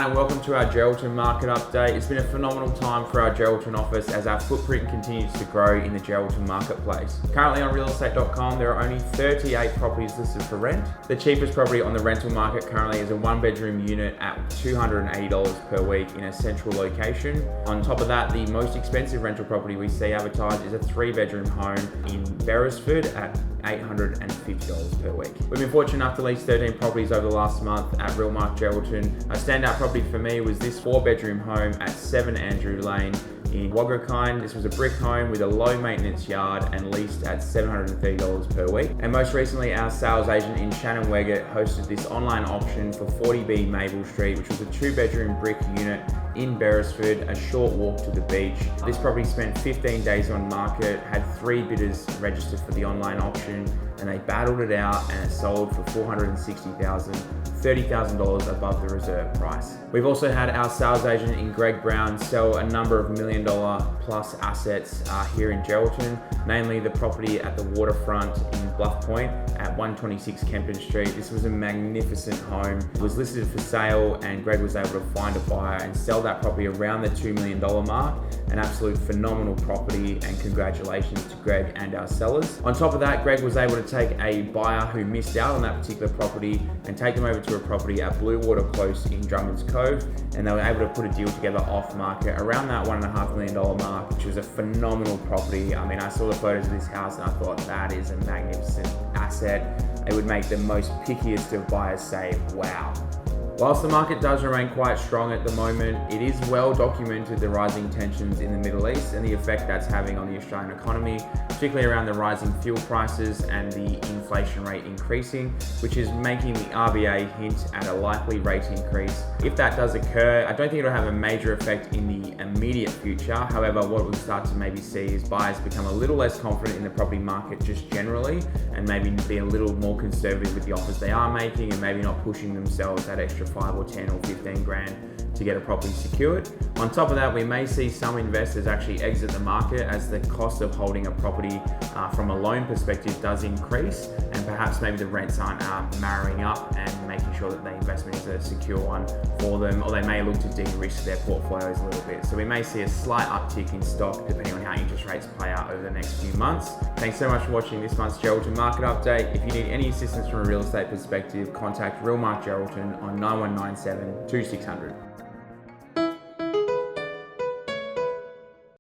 and welcome to our Geraldton market update. It's been a phenomenal time for our Geraldton office as our footprint continues to grow in the Geraldton marketplace. Currently on realestate.com, there are only 38 properties listed for rent. The cheapest property on the rental market currently is a one-bedroom unit at $280 per week in a central location. On top of that, the most expensive rental property we see advertised is a three-bedroom home in Beresford at $850 per week. We've been fortunate enough to lease 13 properties over the last month at Realmark Geraldton. A standout property for me was this four-bedroom home at 7 Andrew Lane in Wagrakine. This was a brick home with a low maintenance yard and leased at $730 per week. And most recently, our sales agent in Shannon Weggett hosted this online auction for 40B Maple Street, which was a two-bedroom brick unit in Beresford, a short walk to the beach. This property spent 15 days on market, had 3 bidders registered for the online auction, and they battled it out and it sold for $460,000, $30,000 above the reserve price. We've also had our sales agent in Greg Brown sell a number of $1 million plus assets here in Geraldton, namely the property at the waterfront in Bluff Point at 126 Kempton Street. This was a magnificent home. It was listed for sale and Greg was able to find a buyer and sell that property around the $2 million mark. An absolute phenomenal property, and congratulations to Greg and our sellers. On top of that, Greg was able to take a buyer who missed out on that particular property and take them over to a property at Blue Water Close in Drummond's Cove, and they were able to put a deal together off market around that $1.5 million mark, which was a phenomenal property. I mean, I saw the photos of this house and I thought that is a magnificent asset. It would make the most pickiest of buyers say, wow. Whilst the market does remain quite strong at the moment, it is well documented the rising tensions in the Middle East and the effect that's having on the Australian economy, particularly around the rising fuel prices and the inflation rate increasing, which is making the RBA hint at a likely rate increase. If that does occur, I don't think it'll have a major effect in the immediate future. However, what we'll start to maybe see is buyers become a little less confident in the property market just generally, and maybe be a little more conservative with the offers they are making, and maybe not pushing themselves that extra 5 or 10 or 15 grand to get a property secured. On top of that, we may see some investors actually exit the market as the cost of holding a property from a loan perspective does increase, and perhaps maybe the rents aren't marrying up and making sure that the investment is a secure one for them, or they may look to de-risk their portfolios a little bit. So we may see a slight uptick in stock depending on how interest rates play out over the next few months. Thanks so much for watching this month's Geraldton Market Update. If you need any assistance from a real estate perspective, contact Realmark Geraldton on 9197 2600.